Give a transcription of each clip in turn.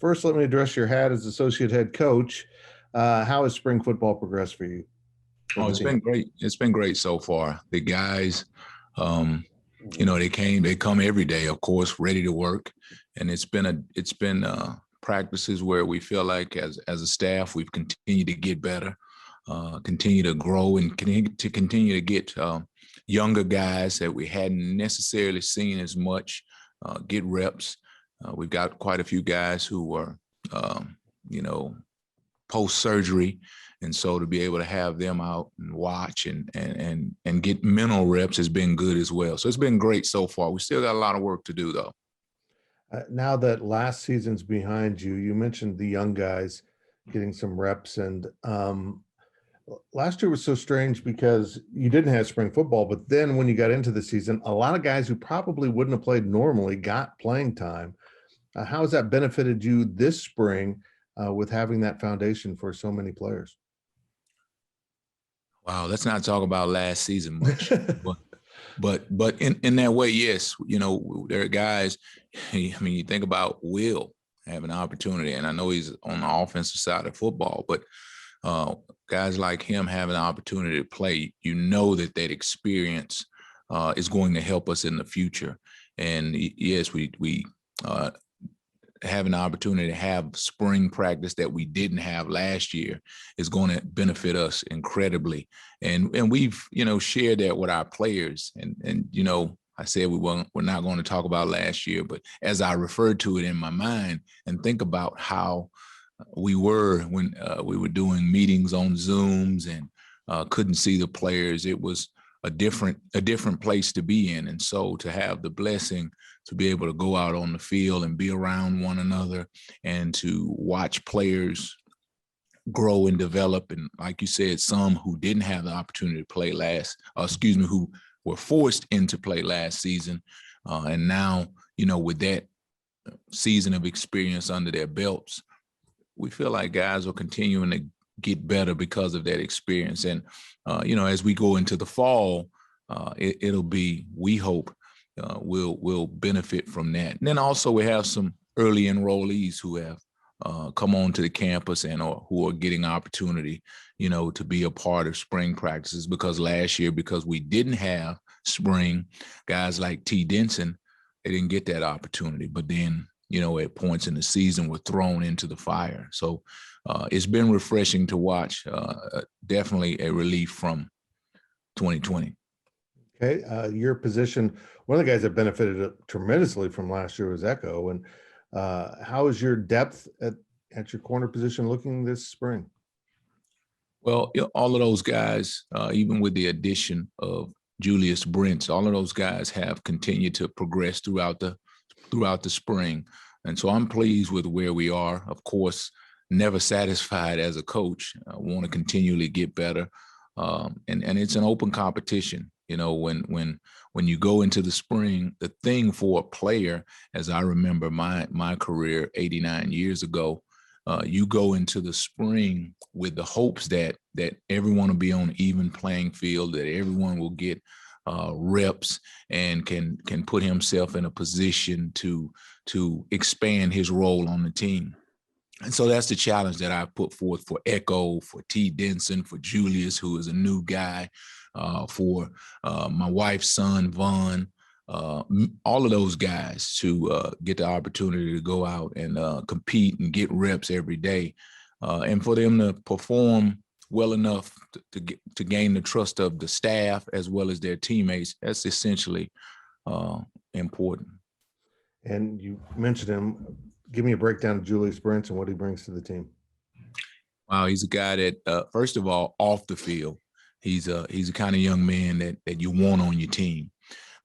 First, let me address your hat as associate head coach. How has spring football progressed for you, for Oh, the it's team? been great. It's been great so far. The guys, um, they come every day, of course, ready to work, and it's been practices where we feel like as a staff we've continued to get better, continue to grow, and continue to get younger guys that we hadn't necessarily seen as much get reps. We've got quite a few guys who are, you know, post surgery, and so to be able to have them out and watch and get mental reps has been good as well. So it's been great so far. We still got a lot of work to do though. Now that last season's behind you, you mentioned the young guys getting some reps, and last year was so strange because you didn't have spring football, but then when you got into the season, a lot of guys who probably wouldn't have played normally got playing time. How has that benefited you this spring with having that foundation for so many players? Wow, let's not talk about last season much. But in that way, yes, there are guys. I mean, you think about Will having an opportunity, and I know he's on the offensive side of football, but guys like him having an opportunity to play, that experience is going to help us in the future. And yes, we have an opportunity to have spring practice that we didn't have last year is going to benefit us incredibly. And we've, shared that with our players. And I said we're not going to talk about last year, but as I referred to it in my mind and think about how we were when we were doing meetings on Zooms and couldn't see the players, it was a different place to be in. And so to have the blessing to be able to go out on the field and be around one another and to watch players grow and develop. And like you said, some who didn't have the opportunity to play who were forced into play last season. And now, with that season of experience under their belts, we feel like guys are continuing to get better because of that experience. And, as we go into the fall, it'll be, we hope, we'll benefit from that. And then also we have some early enrollees who have come onto the campus and or who are getting opportunity, to be a part of spring practices, because last year, because we didn't have spring, guys like T. Denson, they didn't get that opportunity. But then, at points in the season were thrown into the fire. So it's been refreshing to watch. Definitely a relief from 2020. Okay, your position, one of the guys that benefited tremendously from last year was Echo. And how is your depth at your corner position looking this spring? Well, all of those guys, even with the addition of Julius Brents, all of those guys have continued to progress throughout the spring. And so I'm pleased with where we are. Of course, never satisfied as a coach. I want to continually get better. And it's an open competition. When you go into the spring, the thing for a player, as I remember my career 89 years ago, you go into the spring with the hopes that everyone will be on an even playing field, that everyone will get reps and can put himself in a position to expand his role on the team. And so that's the challenge that I put forth for Echo, for T. Denson, for Julius, who is a new guy, for my wife's son, Vaughn, all of those guys to get the opportunity to go out and compete and get reps every day, and for them to perform well enough to gain the trust of the staff as well as their teammates. That's essentially important. And you mentioned him. Give me a breakdown of Julius Brents and what he brings to the team. Wow, he's a guy that, first of all, off the field, he's a kind of young man that you want on your team,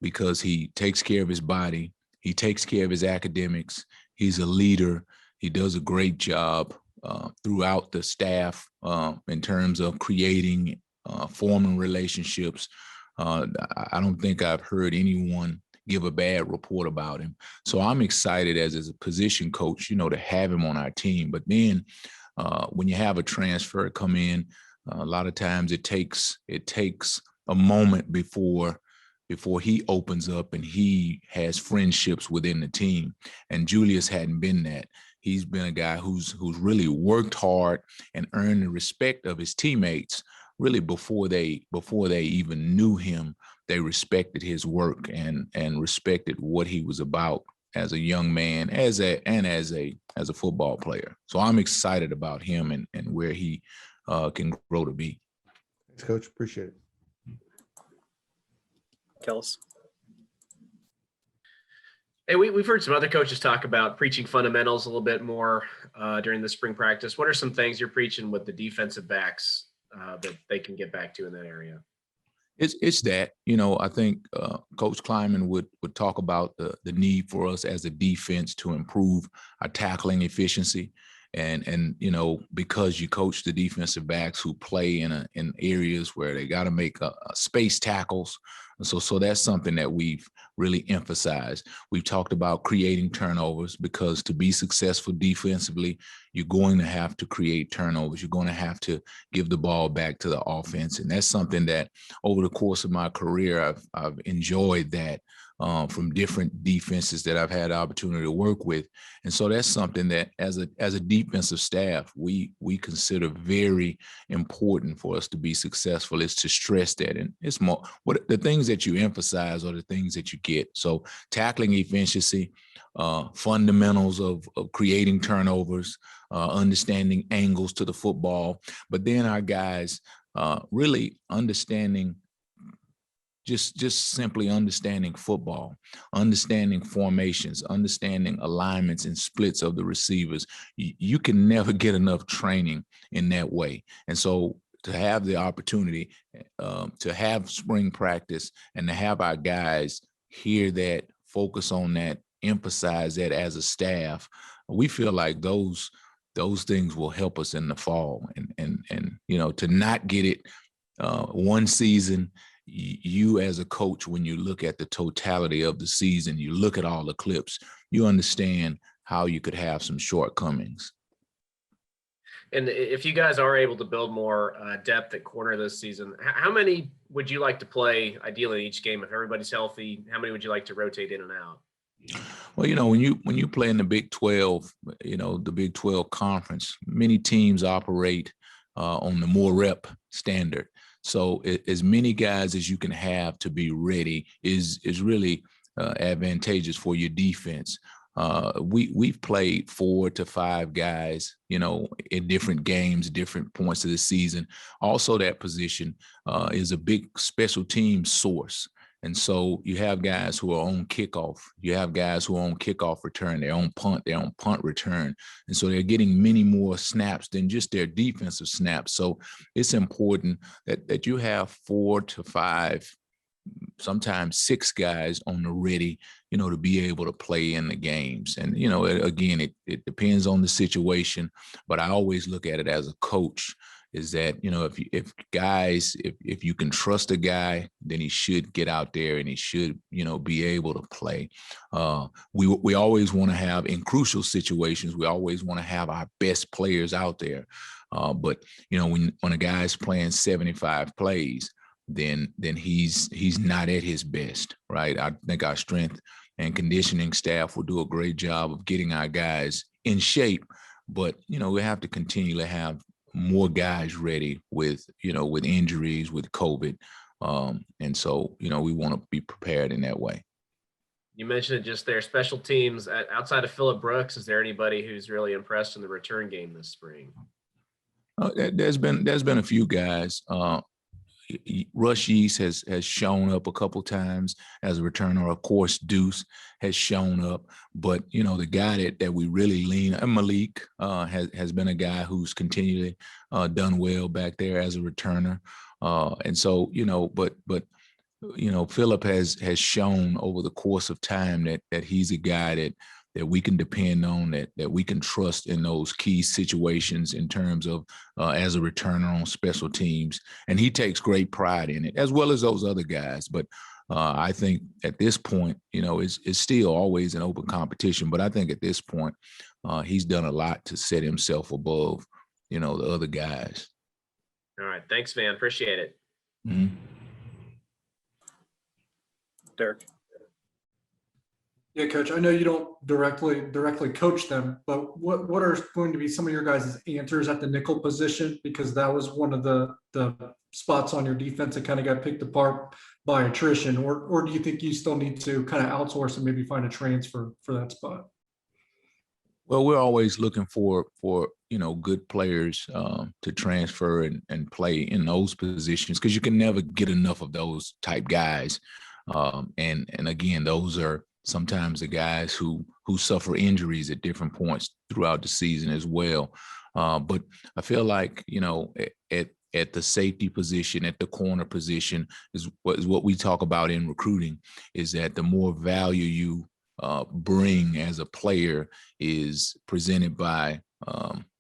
because he takes care of his body, he takes care of his academics, he's a leader, he does a great job throughout the staff in terms of creating, forming relationships. I don't think I've heard anyone give a bad report about him. So I'm excited as a position coach, to have him on our team. But then when you have a transfer come in, a lot of times it takes a moment before he opens up and he has friendships within the team. And Julius hadn't been that. he's been a guy who's really worked hard and earned the respect of his teammates. Really, before they even knew him, they respected his work and respected what he was about as a young man, as a football player. So I'm excited about him and where he can grow to be. Thanks, Coach. Appreciate it. Kellis. Hey, we've heard some other coaches talk about preaching fundamentals a little bit more during the spring practice. What are some things you're preaching with the defensive backs that they can get back to in that area? It's that, I think Coach Kleiman would talk about the need for us as a defense to improve our tackling efficiency. And because you coach the defensive backs who play in areas where they got to make space tackles. So that's something that we've really emphasized. We've talked about creating turnovers, because to be successful defensively, you're going to have to create turnovers. You're going to have to give the ball back to the offense. And that's something that over the course of my career, I've enjoyed that from different defenses that I've had the opportunity to work with. And so that's something that as a defensive staff, we consider very important for us to be successful, is to stress that. And it's more what the things that you emphasize are the things that you get. So tackling efficiency, fundamentals of creating turnovers, understanding angles to the football, but then our guys really understanding just simply understanding football, understanding formations, understanding alignments and splits of the receivers. You can never get enough training in that way. And so to have the opportunity to have spring practice and to have our guys hear that, focus on that, emphasize that as a staff, we feel like those things will help us in the fall. And to not get it one season, you as a coach, when you look at the totality of the season, you look at all the clips, you understand how you could have some shortcomings. And if you guys are able to build more depth at corner this season, how many would you like to play ideally in each game? If everybody's healthy, how many would you like to rotate in and out? Well, when you play in the Big 12, the Big 12 conference, many teams operate on the more rep standard. So as many guys as you can have to be ready is really advantageous for your defense. We've played 4 to 5 guys, in different games, different points of the season. Also, that position is a big special team source. And so you have guys who are on kickoff. You have guys who are on kickoff return, their own punt return. And so they're getting many more snaps than just their defensive snaps. So it's important that you have 4 to 5, sometimes 6 guys on the ready, to be able to play in the games. And, again, it depends on the situation, but I always look at it as a coach is that, if you can trust a guy, then he should get out there and he should, be able to play. We always want to have, in crucial situations, we always want to have our best players out there. But, when a guy's playing 75 plays, then he's not at his best, right? I think our strength and conditioning staff will do a great job of getting our guys in shape, but we have to continue to have more guys ready with injuries, with COVID, and so we want to be prepared in that way. You mentioned it just there, special teams. Outside of Phillip Brooks, is there anybody who's really impressed in the return game this spring? There's been a few guys. Rush Yeast has shown up a couple times as a returner. Of course, Deuce has shown up, but the guy that we really lean, Malik has been a guy who's continually done well back there as a returner, and so but Phillip has shown over the course of time that he's a guy that we can depend on, that we can trust in those key situations in terms of as a returner on special teams. And he takes great pride in it, as well as those other guys. But I think at this point, it's still always an open competition. But I think at this point, he's done a lot to set himself above, the other guys. All right. Thanks, Van. Appreciate it. Mm-hmm. Derek. Yeah, Coach, I know you don't directly coach them, but what are going to be some of your guys' answers at the nickel position? Because that was one of the spots on your defense that kind of got picked apart by attrition, or do you think you still need to kind of outsource and maybe find a transfer for that spot? Well, we're always looking for good players to transfer and play in those positions, because you can never get enough of those type guys. And again, those are sometimes the guys who suffer injuries at different points throughout the season as well. But I feel like at the safety position, at the corner position, is what we talk about in recruiting, is that the more value you bring as a player is presented by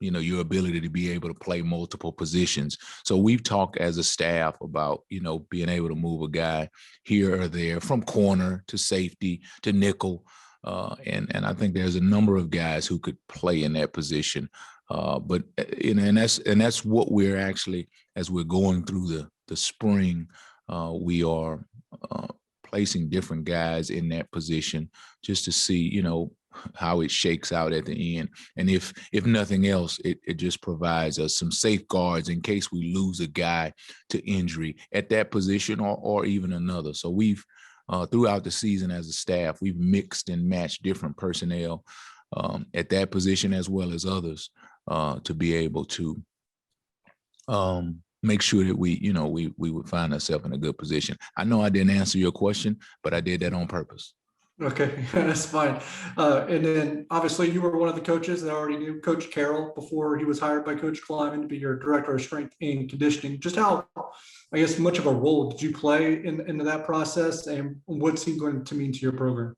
your ability to be able to play multiple positions. So we've talked as a staff about being able to move a guy here or there from corner to safety to nickel, and I think there's a number of guys who could play in that position. But and that's what we're actually, as we're going through the spring, we are placing different guys in that position just to see, how it shakes out at the end. And if nothing else, it just provides us some safeguards in case we lose a guy to injury at that position or even another. So we've throughout the season as a staff, we've mixed and matched different personnel at that position as well as others to be able to make sure that we would find ourselves in a good position. I know I didn't answer your question, but I did that on purpose. Okay, that's fine. And then obviously you were one of the coaches that already knew Coach Carroll before he was hired by Coach Kleiman to be your director of strength and conditioning. Just how, I guess, much of a role did you play into that process, and what's he going to mean to your program?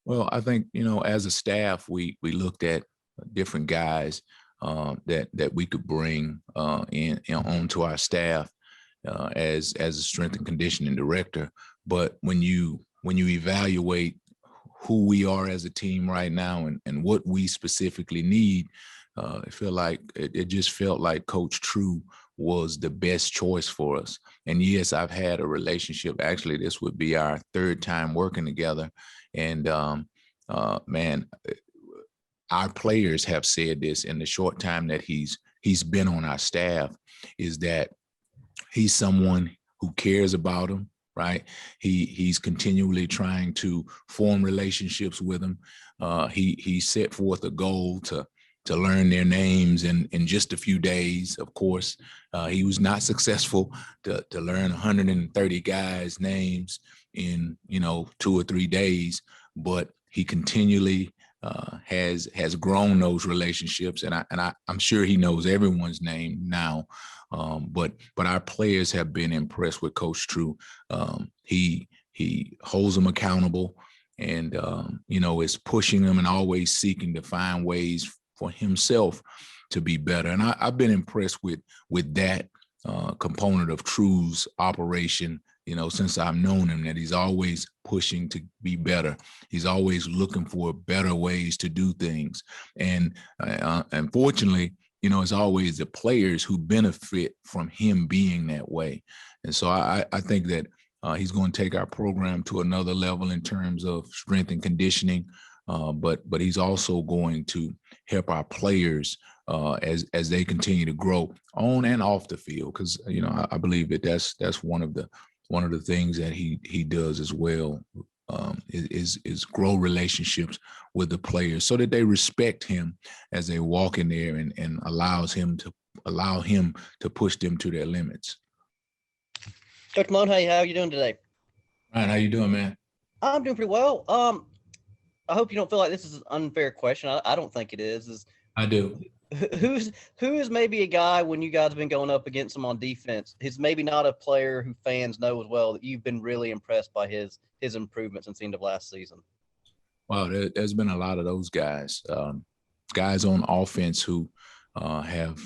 Well, I think, as a staff, we looked at different guys that we could bring onto our staff as a strength and conditioning director. But when you evaluate who we are as a team right now and what we specifically need, I feel like it just felt like Coach True was the best choice for us. And yes, I've had a relationship. Actually, this would be our third time working together. And man, our players have said this in the short time that he's been on our staff, is that he's someone who cares about them, right? He's continually trying to form relationships with them. He set forth a goal to learn their names in just a few days. Of course, he was not successful to learn 130 guys' names in 2 or 3 days, but he continually has grown those relationships, and I'm sure he knows everyone's name now. But our players have been impressed with Coach True. He holds them accountable, and is pushing them and always seeking to find ways for himself to be better. And I've been impressed with that component of True's operation, since I've known him, that he's always pushing to be better. He's always looking for better ways to do things. And unfortunately, it's always the players who benefit from him being that way. And so I think that he's going to take our program to another level in terms of strength and conditioning. But he's also going to help our players as they continue to grow on and off the field. Because, I believe that that's one of the things that he does as well, is grow relationships with the players so that they respect him as they walk in there and allow him to push them to their limits. Coach Malone, hey, how are you doing today? Ryan, how you doing, man? I'm doing pretty well. I hope you don't feel like this is an unfair question. I don't think it is. I do. Who is maybe a guy when you guys have been going up against him on defense? He's maybe not a player who fans know as well that you've been really impressed by his improvements since the end of last season. Wow, there's been a lot of those guys, guys on offense who have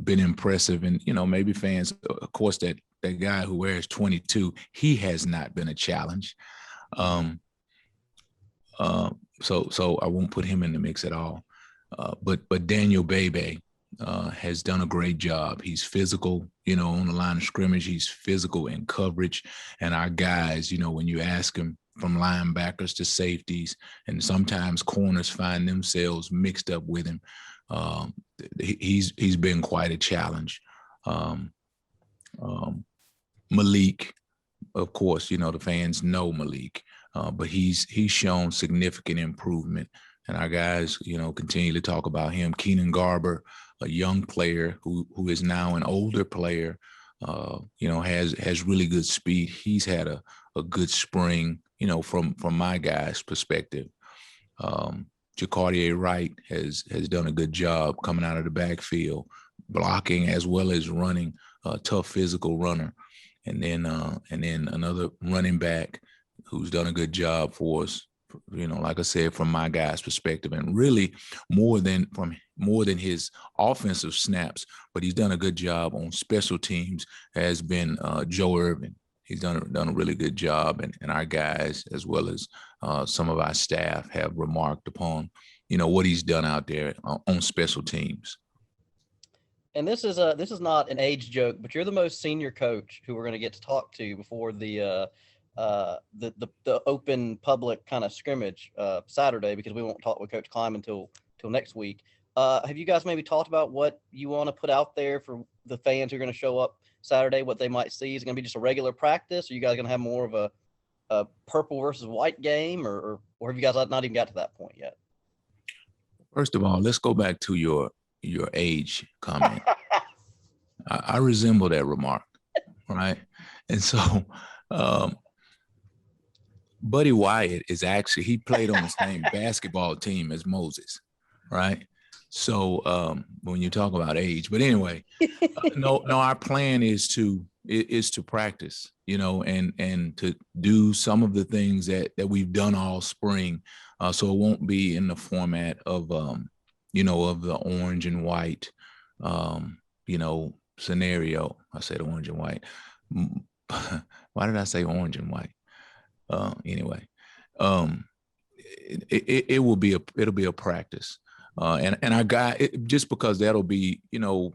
been impressive, and maybe fans, of course, that guy who wears 22, he has not been a challenge. So I won't put him in the mix at all. But Daniel Bebe has done a great job. He's physical, on the line of scrimmage. He's physical in coverage. And our guys, when you ask him, from linebackers to safeties, and sometimes corners find themselves mixed up with him. He's been quite a challenge. Malik, of course, the fans know Malik, but he's shown significant improvement. And our guys, continue to talk about him. Keenan Garber, a young player who is now an older player, has really good speed. He's had a good spring, from my guys' perspective. Jacardier Wright has done a good job coming out of the backfield, blocking as well as running, a tough physical runner. And then another running back who's done a good job for us, like I said, from my guys' perspective, and really more than his offensive snaps, but he's done a good job on special teams, has been Joe Irvin. He's done a really good job, and our guys, as well as some of our staff, have remarked upon, what he's done out there on special teams. And this is not an age joke, but you're the most senior coach who we're going to get to talk to before the open public kind of scrimmage Saturday, because we won't talk with Coach Klein until next week. Have you guys maybe talked about what you want to put out there for the fans who are going to show up Saturday, what they might see? Is it going to be just a regular practice? Are you guys going to have more of a purple versus white game, or have you guys not even got to that point yet? First of all, let's go back to your age comment. I resemble that remark, right? And so Buddy Wyatt is actually, he played on the same basketball team as Moses, right? So when you talk about age, but anyway, no, our plan is to practice, and to do some of the things that we've done all spring. So it won't be in the format of, of the orange and white, scenario. I said orange and white. Why did I say orange and white? Anyway, it'll be a practice. And our guy, just because that'll be,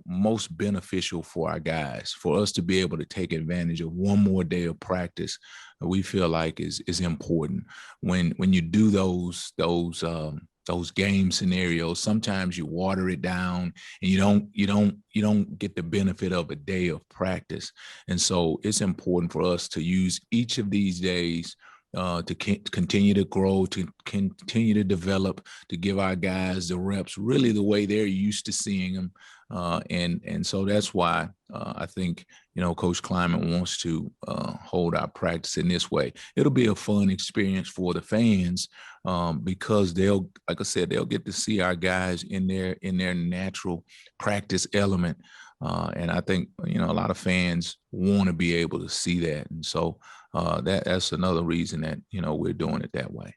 most beneficial for our guys, for us to be able to take advantage of one more day of practice, we feel like is important. When you do those game scenarios, sometimes you water it down and you don't get the benefit of a day of practice. And so it's important for us to use each of these days to continue to grow, to continue to develop, to give our guys the reps really the way they're used to seeing them. And so that's why I think, Coach Kleiman wants to hold our practice in this way. It'll be a fun experience for the fans because they'll get to see our guys in their natural practice element. And I think, a lot of fans want to be able to see that. And so that's another reason that, we're doing it that way.